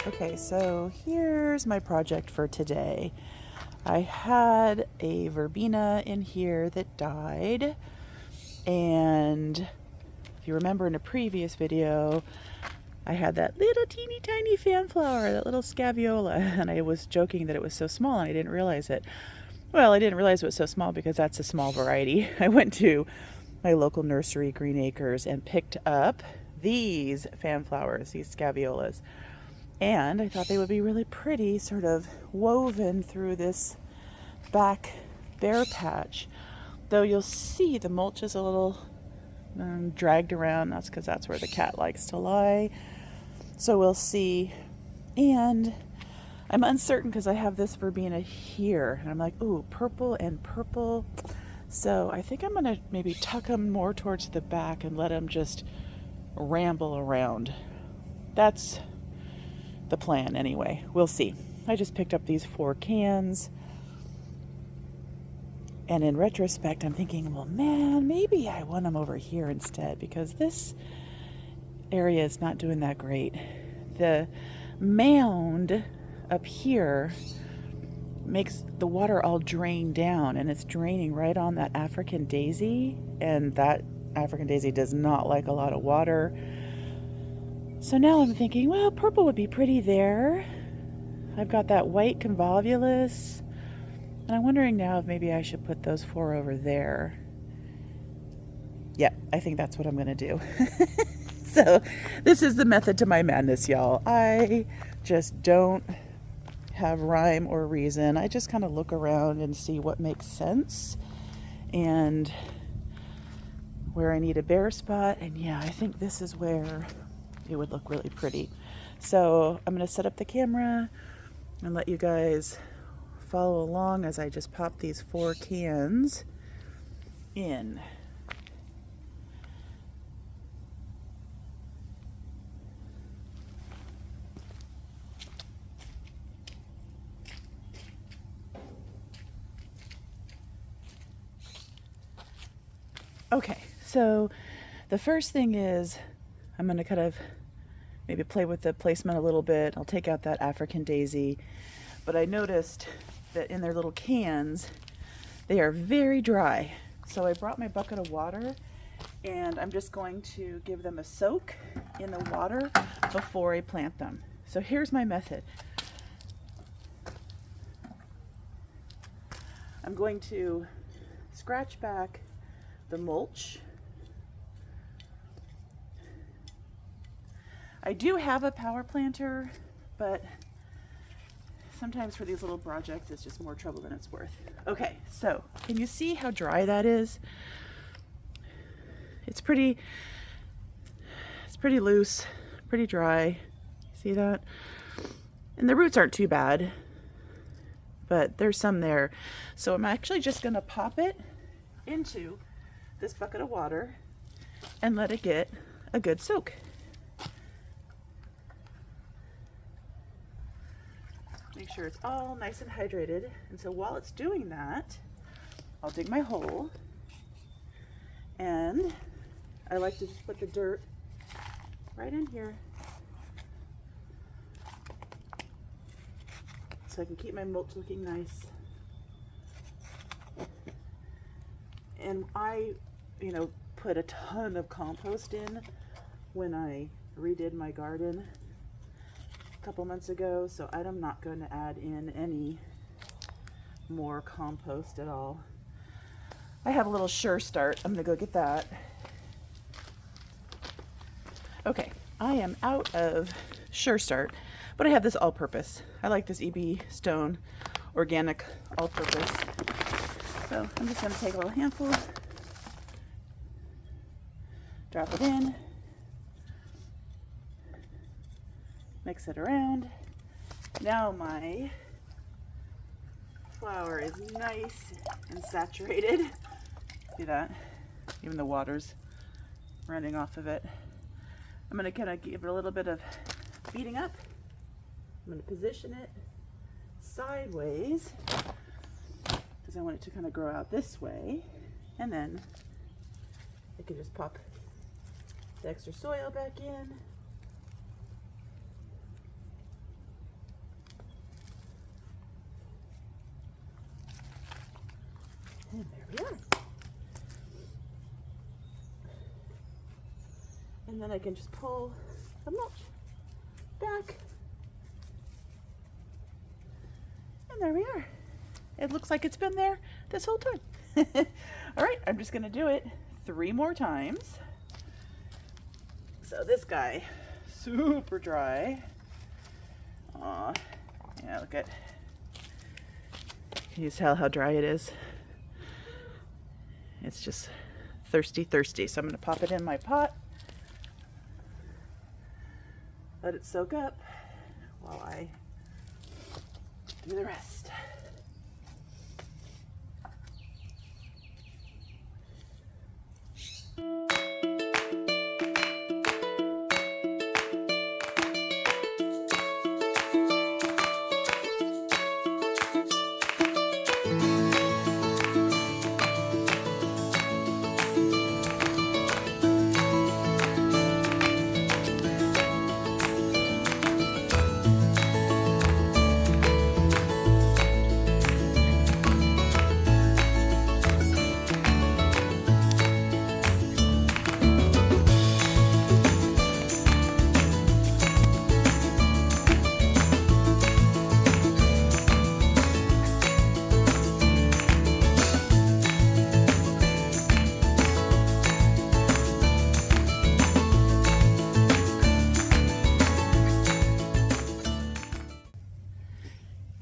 Okay, so here's my project for today. I had a verbena in here that died, and if you remember in a previous video, I had that little teeny tiny fan flower, that little Scaevola, and I was joking that it was so small and I didn't realize it. Well, I didn't realize it was so small because that's a small variety. I went to my local nursery, Green Acres, and picked up these fan flowers, these Scaevolas. And I thought they would be really pretty, sort of woven through this back bare patch. Though you'll see the mulch is a little dragged around. That's because that's where the cat likes to lie. So we'll see. And I'm uncertain because I have this verbena here. And I'm like, ooh, purple and purple. So I think I'm going to maybe tuck them more towards the back and let them just ramble around. That's the plan anyway. We'll see. I just picked up these 4 cans. And in retrospect, I'm thinking, well, man, maybe I want them over here instead because this area is not doing that great. The mound up here makes the water all drain down, and it's draining right on that African daisy, and that African daisy does not like a lot of water. So now I'm thinking, well, purple would be pretty there. I've got that white convolvulus, and I'm wondering now if maybe I should put those 4 over there. Yeah, I think that's what I'm going to do. So this is the method to my madness, y'all. I just don't have rhyme or reason. I just kind of look around and see what makes sense and where I need a bare spot. And yeah, I think this is where it would look really pretty. So I'm going to set up the camera and let you guys follow along as I just pop these 4 cans in. Okay, so the first thing is I'm going to kind of maybe play with the placement a little bit. I'll take out that African daisy, but I noticed that in their little cans, they are very dry. So I brought my bucket of water and I'm just going to give them a soak in the water before I plant them. So here's my method. I'm going to scratch back the mulch. I do have a power planter, but sometimes for these little projects it's just more trouble than it's worth. Okay, so can you see how dry that is? It's pretty loose, pretty dry. See that? And the roots aren't too bad, but there's some there. So I'm actually just gonna pop it into this bucket of water and let it get a good soak. Make sure it's all nice and hydrated. And so while it's doing that, I'll dig my hole. And I like to just put the dirt right in here so I can keep my mulch looking nice. And I, put a ton of compost in when I redid my garden a couple months ago, so I'm not going to add in any more compost at all. I have a little Sure Start. I'm going to go get that. Okay, I am out of Sure Start, but I have this all-purpose. I like this EB Stone organic all-purpose. So I'm just going to take a little handful, drop it in, mix it around. Now my flour is nice and saturated. See that? Even the water's running off of it. I'm going to kind of give it a little bit of beating up. I'm going to position it sideways because I want it to kind of grow out this way. And then I can just pop the extra soil back in. And there we are. And then I can just pull the mulch back. And there we are. It looks like it's been there this whole time. All right, I'm just gonna do it 3 more times. So this guy, super dry. Aw, yeah, look at, can you tell how dry it is? It's just thirsty, thirsty. So I'm gonna pop it in my pot. Let it soak up while I do the rest.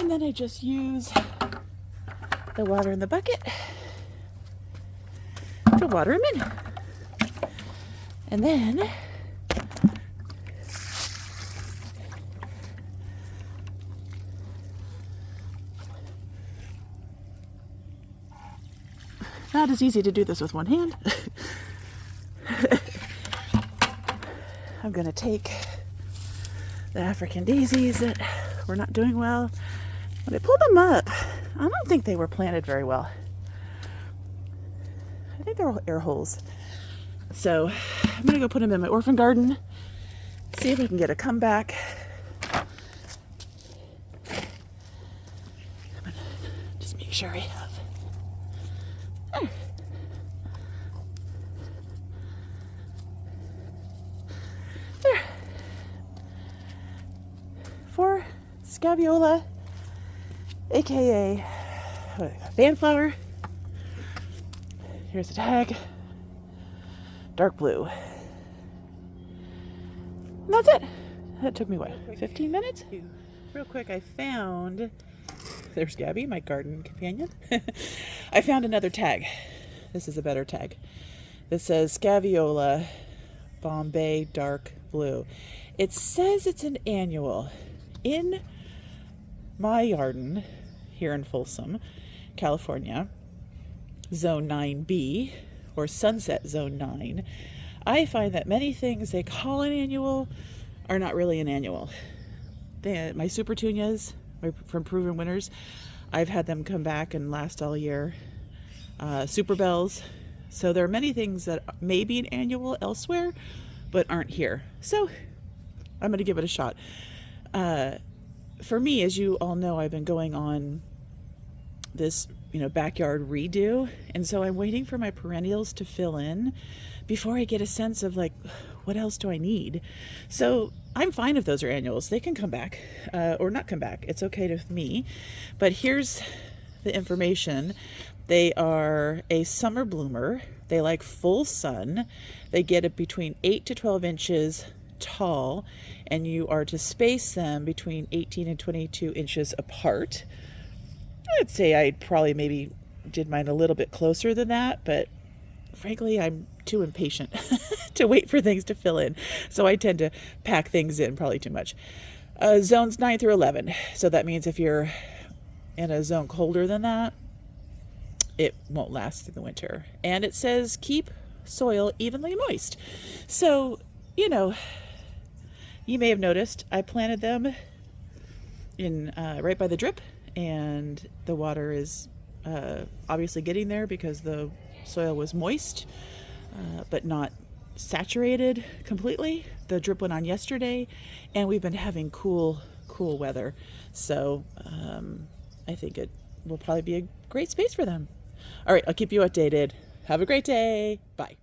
And then I just use the water in the bucket to water them in. And then not as easy to do this with one hand. I'm gonna take the African daisies that were not doing well. When I pulled them up, I don't think they were planted very well. I think they're all air holes. So I'm gonna go put them in my orphan garden, see if I can get a comeback. I'm gonna just make sure I have. There. There. For Scaevola, aka fanflower. Here's the tag. Dark blue. And that's it. That took me what, 15 minutes? Real quick, I found, there's Gabby, my garden companion. I found another tag. This is a better tag. This says Scaevola Bombay Dark Blue. It says it's an annual. In my garden here in Folsom, California, Zone 9B, or Sunset Zone 9, I find that many things they call an annual are not really an annual. My super petunias from Proven Winners, I've had them come back and last all year. Super bells. So there are many things that may be an annual elsewhere, but aren't here. So I'm going to give it a shot. For me, as you all know, I've been going on this, backyard redo. And so I'm waiting for my perennials to fill in before I get a sense of like, what else do I need? So I'm fine if those are annuals. They can come back or not come back. It's okay with me. But here's the information. They are a summer bloomer. They like full sun. They get it between 8 to 12 inches tall, and you are to space them between 18 and 22 inches apart. I'd say I probably maybe did mine a little bit closer than that, but frankly, I'm too impatient to wait for things to fill in. So I tend to pack things in probably too much. Zones 9 through 11. So that means if you're in a zone colder than that, it won't last through the winter. And it says keep soil evenly moist. So, you may have noticed I planted them in right by the drip, and the water is obviously getting there because the soil was moist, but not saturated completely. The drip went on yesterday, and we've been having cool weather. So I think it will probably be a great space for them. All right, I'll keep you updated. Have a great day. Bye.